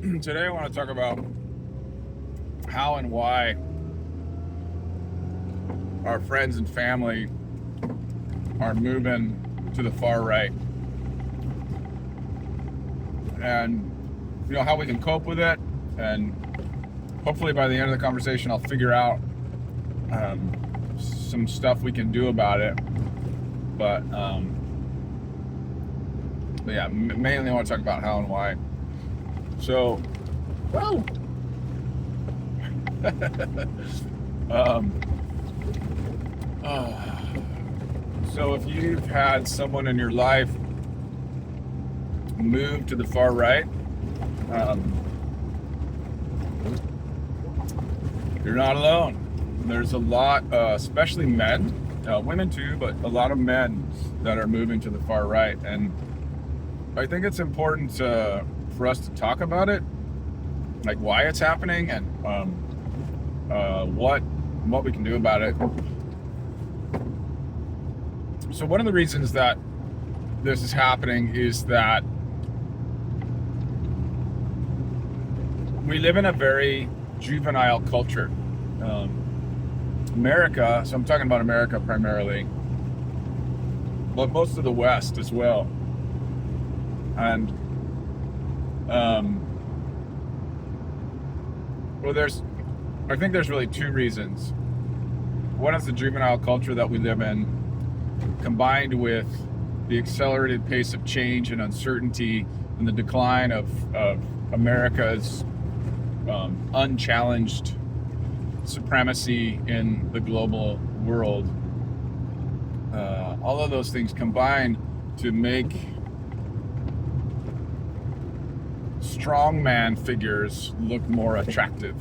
Today I want to talk about how and why our friends and family are moving to the far right, and how we can cope with it. And hopefully by the end of the conversation I'll figure out some stuff we can do about it. But yeah, mainly I want to talk about how and why. So, whoa. So if you've had someone in your life move to the far right, you're not alone. There's a lot, especially men, women too, but a lot of men that are moving to the far right. And I think it's important for us to talk about it, like why it's happening and what we can do about it. So one of the reasons that this is happening is that we live in a very juvenile culture. America, so I'm talking about America primarily, but most of the West as well. And I think there's really two reasons. One is the juvenile culture that we live in, combined with the accelerated pace of change and uncertainty and the decline of America's unchallenged supremacy in the global world. All of those things combine to make strongman figures look more attractive.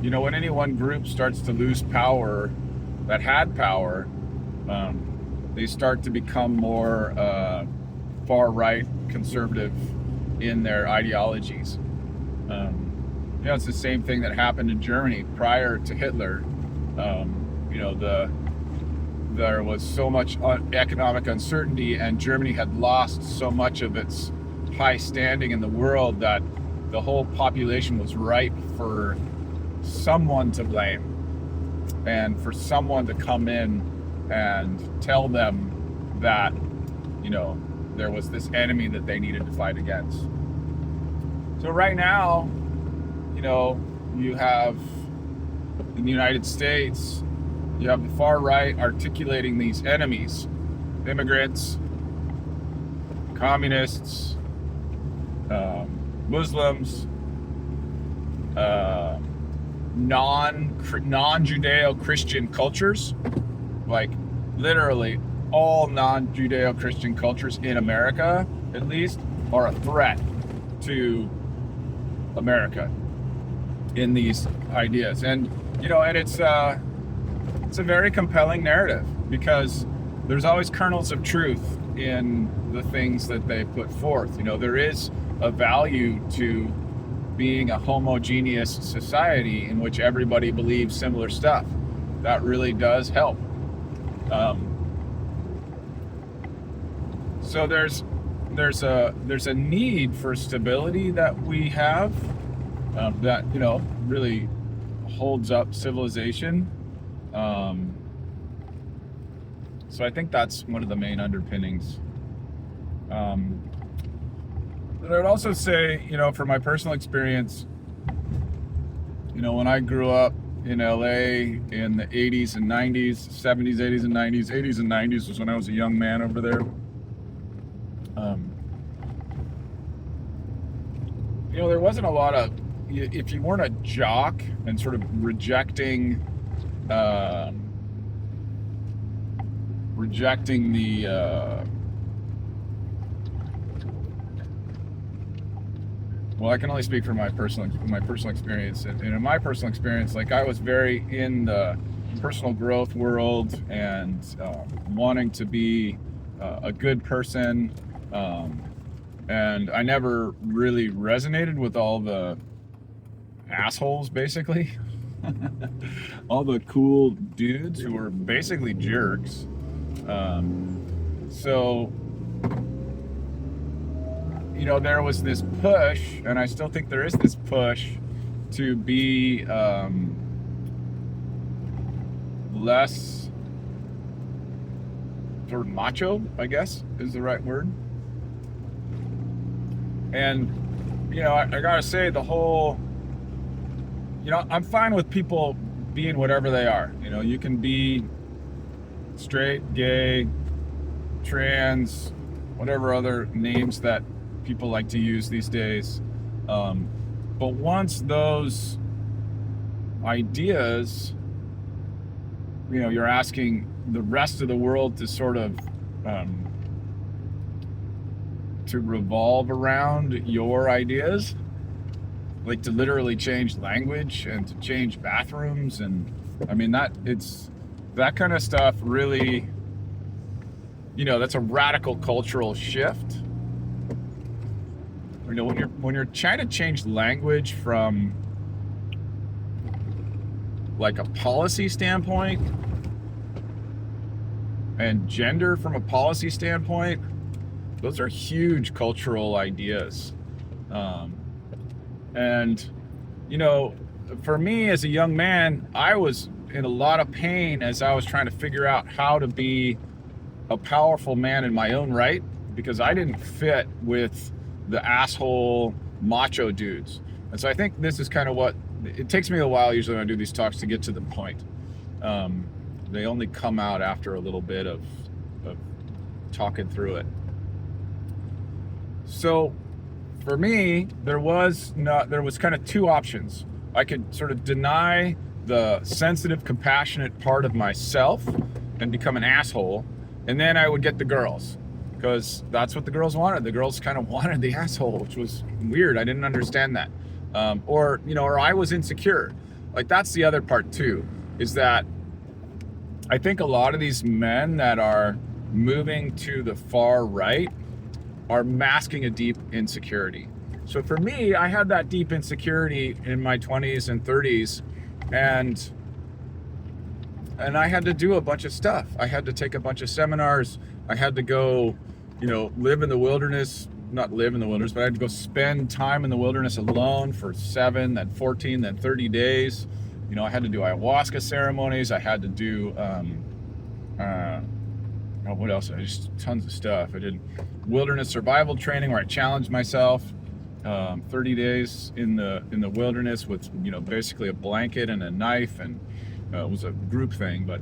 When any one group starts to lose power that had power, they start to become more far-right conservative in their ideologies. It's the same thing that happened in Germany prior to Hitler. There was so much economic uncertainty, and Germany had lost so much of its high standing in the world that the whole population was ripe for someone to blame and for someone to come in and tell them that there was this enemy that they needed to fight against. So right now, you have in the United States, you have the far right articulating these enemies: immigrants, communists, Muslims, non-Judeo-Christian cultures, like literally all non-Judeo-Christian cultures in America, at least, are a threat to America in these ideas. And it's a very compelling narrative because there's always kernels of truth in the things that they put forth. There is a value to being a homogeneous society in which everybody believes similar stuff. That really does help. So there's a need for stability that we have, that really holds up civilization. So I think that's one of the main underpinnings. But I would also say, from my personal experience, when I grew up in LA in the 80s and 90s, 70s, 80s and 90s, 80s and 90s was when I was a young man over there. There wasn't a lot of, if you weren't a jock and sort of rejecting the well, I can only speak from my personal experience. And in my personal experience, like, I was very in the personal growth world and wanting to be a good person. And I never really resonated with all the assholes, basically. All the cool dudes who were basically jerks. So there was this push, and I still think there is this push to be less sort of macho, I guess is the right word. And I gotta say, the whole, I'm fine with people being whatever they are. You can be straight, gay, trans, whatever other names that people like to use these days. But once those ideas, you're asking the rest of the world to sort of to revolve around your ideas, like to literally change language and to change bathrooms, and that kind of stuff really, that's a radical cultural shift. When you're trying to change language from like a policy standpoint and gender from a policy standpoint, those are huge cultural ideas. And for me as a young man, I was in a lot of pain as I was trying to figure out how to be a powerful man in my own right, because I didn't fit with the asshole macho dudes. And so I think this is kind of what it takes me a while usually when I do these talks to get to the point. They only come out after a little bit of talking through it. So for me, there was kind of two options. I could sort of deny the sensitive, compassionate part of myself and become an asshole, and then I would get the girls, because that's what the girls wanted. The girls kind of wanted the asshole, which was weird. I didn't understand that. Or I was insecure. Like, that's the other part too, is that I think a lot of these men that are moving to the far right are masking a deep insecurity. So for me, I had that deep insecurity in my 20s and 30s, and I had to do a bunch of stuff. I had to take a bunch of seminars. I had to go, live in the wilderness, not live in the wilderness, but I had to go spend time in the wilderness alone for 7, then 14, then 30 days. I had to do ayahuasca ceremonies. I had to do, what else? Just tons of stuff. I did wilderness survival training where I challenged myself. 30 days in the wilderness with basically a blanket and a knife, and it was a group thing. But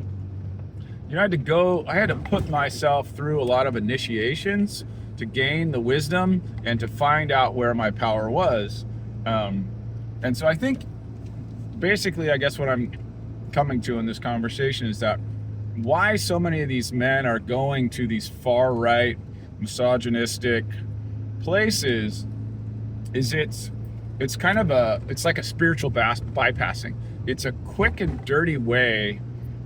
I had to put myself through a lot of initiations to gain the wisdom and to find out where my power was. And so I think basically, I guess what I'm coming to in this conversation is that why so many of these men are going to these far right misogynistic places is it's like a spiritual bypassing. It's a quick and dirty way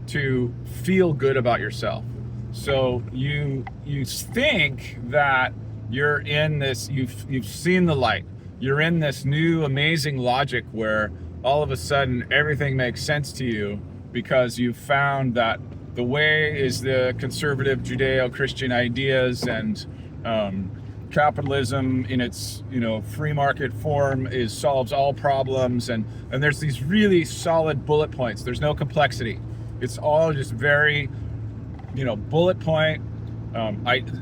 to feel good about yourself. So you think that you're in this, you've seen the light. You're in this new amazing logic where all of a sudden everything makes sense to you because you've found that the way is the conservative Judeo-Christian ideas, and capitalism in its free market form solves all problems, and there's these really solid bullet points. There's no complexity. It's all just very bullet point,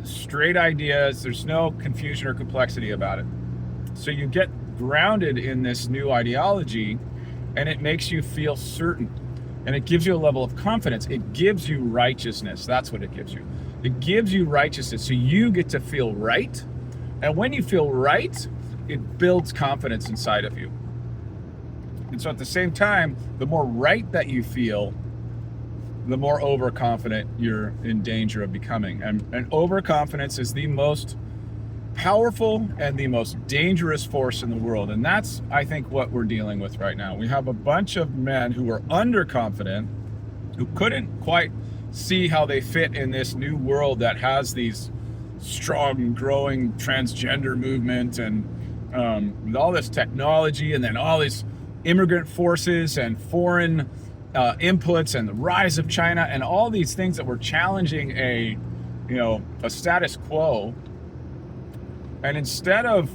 straight ideas. There's no confusion or complexity about it. So you get grounded in this new ideology, and it makes you feel certain, and it gives you a level of confidence. It gives you righteousness. That's what it gives you. It gives you righteousness, so you get to feel right. And when you feel right, it builds confidence inside of you. And so at the same time, the more right that you feel, the more overconfident you're in danger of becoming. And overconfidence is the most powerful and the most dangerous force in the world. And that's, I think, what we're dealing with right now. We have a bunch of men who are underconfident, who couldn't quite see how they fit in this new world that has these strong, growing transgender movement, and with all this technology, and then all these immigrant forces and foreign inputs, and the rise of China, and all these things that were challenging a status quo. And instead of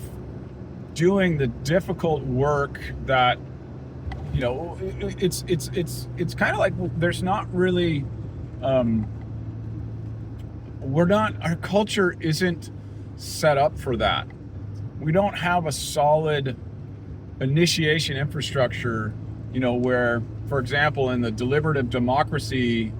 doing the difficult work that, it's kind of like there's not really, our culture isn't set up for that. We don't have a solid initiation infrastructure, where, for example, in the deliberative democracy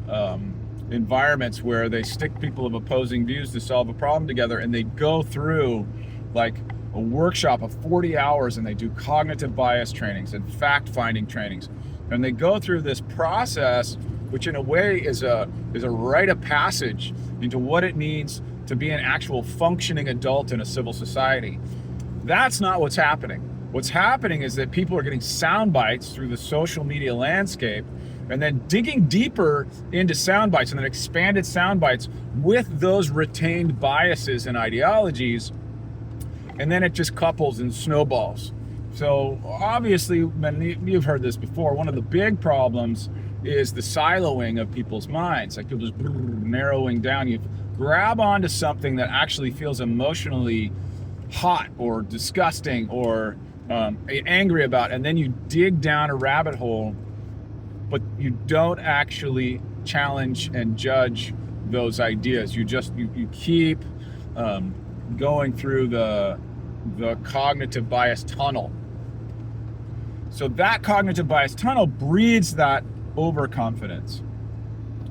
environments where they stick people of opposing views to solve a problem together, and they go through like a workshop of 40 hours, and they do cognitive bias trainings and fact-finding trainings, and they go through this process, which in a way is a rite of passage into what it means to be an actual functioning adult in a civil society. That's not what's happening. What's happening is that people are getting sound bites through the social media landscape, and then digging deeper into sound bites, and then expanded sound bites with those retained biases and ideologies, and then it just couples and snowballs. So obviously, you've heard this before, one of the big problems is the siloing of people's minds, like people just narrowing down. You grab onto something that actually feels emotionally hot or disgusting or angry about, and then you dig down a rabbit hole, but you don't actually challenge and judge those ideas. You keep going through the cognitive bias tunnel. So that cognitive bias tunnel breeds that overconfidence.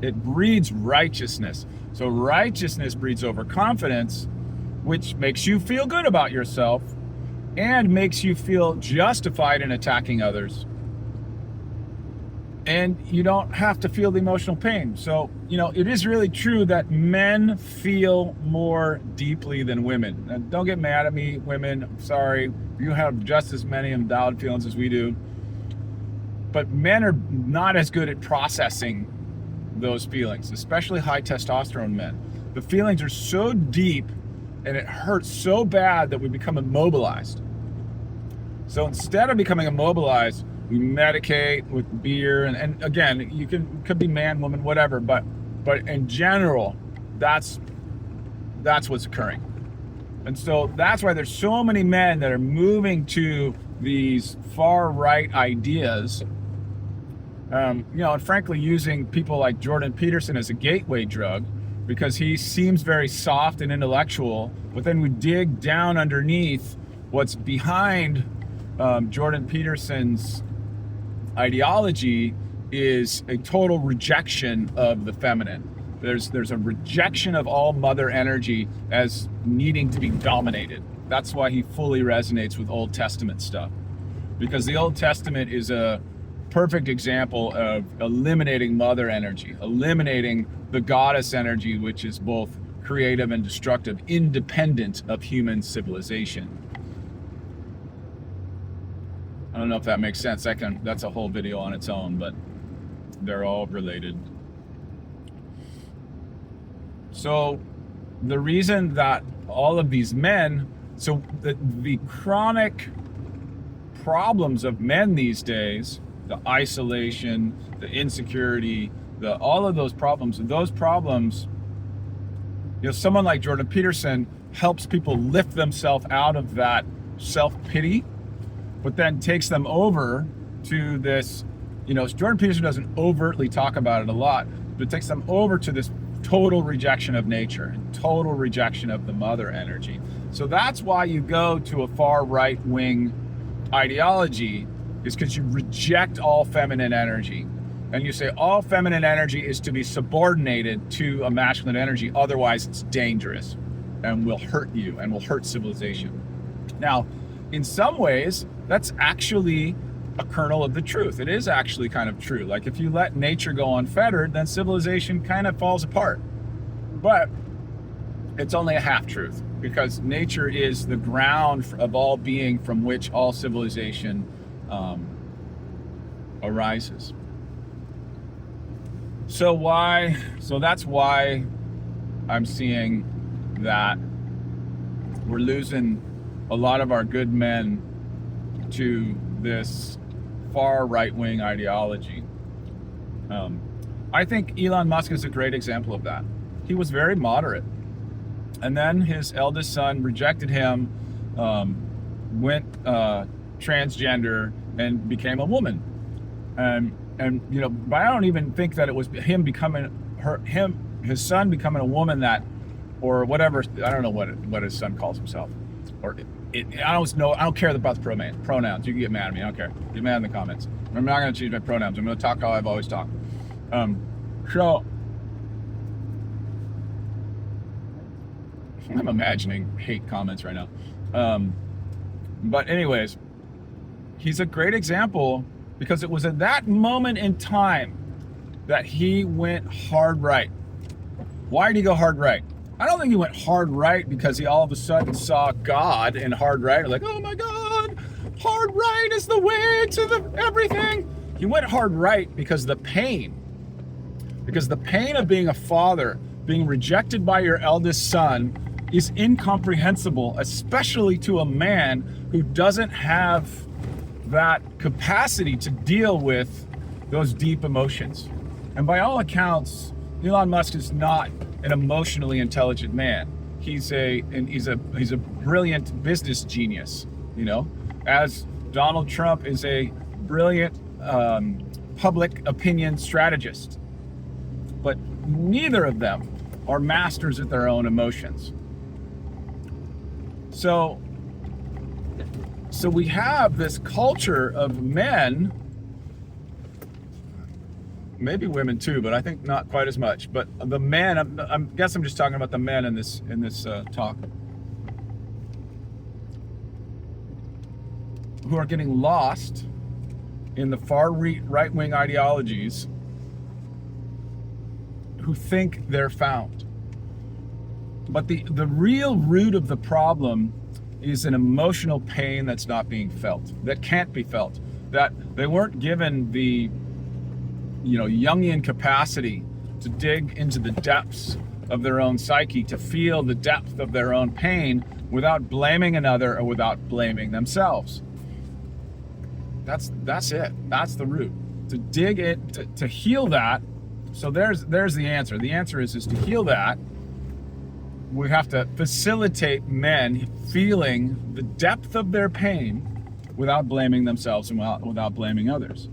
It breeds righteousness. So righteousness breeds overconfidence, which makes you feel good about yourself and makes you feel justified in attacking others. And you don't have to feel the emotional pain. So, it is really true that men feel more deeply than women. And don't get mad at me, women. I'm sorry. You have just as many endowed feelings as we do. But men are not as good at processing those feelings, especially high testosterone men. The feelings are so deep and it hurts so bad that we become immobilized. So instead of becoming immobilized, we medicate with beer, and again, could be man, woman, whatever, but in general, that's what's occurring. And so that's why there's so many men that are moving to these far right ideas, and frankly using people like Jordan Peterson as a gateway drug, because he seems very soft and intellectual, but then we dig down underneath what's behind Jordan Peterson's ideology is a total rejection of the feminine. There's a rejection of all mother energy as needing to be dominated. That's why he fully resonates with Old Testament stuff, because the Old Testament is a perfect example of eliminating mother energy, eliminating the goddess energy, which is both creative and destructive, independent of human civilization. I don't know if that makes sense. That's a whole video on its own, but they're all related. So the reason that all of these men, so the chronic problems of men these days, the isolation, the insecurity, all of those problems, someone like Jordan Peterson helps people lift themselves out of that self-pity, but then takes them over to this, Jordan Peterson doesn't overtly talk about it a lot, but it takes them over to this total rejection of nature and total rejection of the mother energy. So that's why you go to a far right wing ideology, is because you reject all feminine energy. And you say all feminine energy is to be subordinated to a masculine energy, otherwise it's dangerous and will hurt you and will hurt civilization. Now, in some ways, that's actually a kernel of the truth. It is actually kind of true. Like if you let nature go unfettered, then civilization kind of falls apart. But it's only a half truth, because nature is the ground of all being from which all civilization arises. So that's why I'm seeing that we're losing a lot of our good men to this far right-wing ideology. I think Elon Musk is a great example of that. He was very moderate. And then his eldest son rejected him, went transgender, and became a woman. And you know, but I don't even think that it was him becoming his son becoming a woman that, or whatever. I don't know what his son calls himself, or I don't know. I don't care about the pronouns. You can get mad at me. I don't care. Get mad in the comments. I'm not going to change my pronouns. I'm going to talk how I've always talked. So I'm imagining hate comments right now. But anyways, he's a great example because it was at that moment in time that he went hard right. Why did he go hard right? I don't think he went hard right because he all of a sudden saw God in hard right. Like, oh my God, hard right is the way to the everything. He went hard right because the pain of being a father, being rejected by your eldest son, is incomprehensible, especially to a man who doesn't have that capacity to deal with those deep emotions. And by all accounts, Elon Musk is not an emotionally intelligent man. He's a brilliant business genius, you know, as Donald Trump is a brilliant public opinion strategist. But neither of them are masters at their own emotions. So we have this culture of men, maybe women too, but I think not quite as much. But the men, I guess I'm just talking about the men in this talk, who are getting lost in the far right-wing ideologies, who think they're found. But the real root of the problem is an emotional pain that's not being felt, that can't be felt, that they weren't given the, you know, Jungian capacity to dig into the depths of their own psyche, to feel the depth of their own pain without blaming another or without blaming themselves. That's it. That's the root. To dig it, to heal that. So there's the answer. The answer is to heal that. We have to facilitate men feeling the depth of their pain without blaming themselves and without blaming others.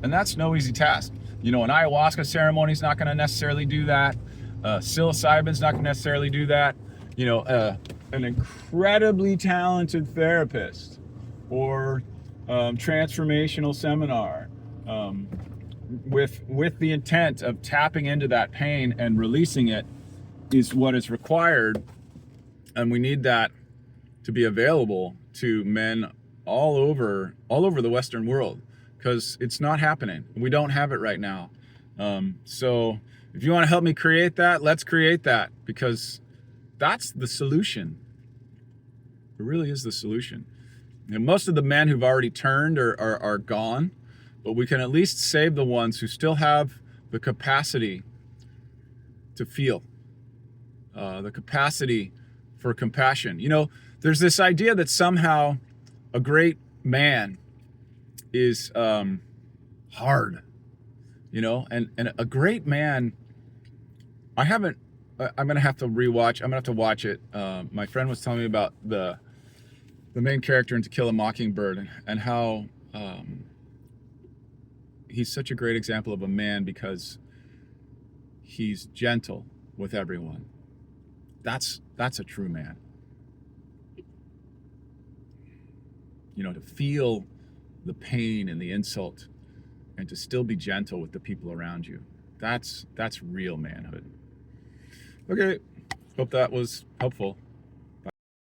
And that's no easy task. You know, an ayahuasca ceremony is not going to necessarily do that. Psilocybin's not going to necessarily do that. You know, an incredibly talented therapist or transformational seminar with the intent of tapping into that pain and releasing it is what is required. And we need that to be available to men all over the Western world, because it's not happening. We don't have it right now. So if you want to help me create that, let's create that, because that's the solution. It really is the solution. And most of the men who've already turned are gone, but we can at least save the ones who still have the capacity to feel, the capacity for compassion. You know, there's this idea that somehow a great man is hard, you know, and a great man, I'm gonna have to rewatch. I'm gonna have to watch it. My friend was telling me about the main character in To Kill a Mockingbird and how he's such a great example of a man because he's gentle with everyone. That's a true man. You know, to feel the pain and the insult and to still be gentle with the people around you. That's real manhood. Okay, hope that was helpful.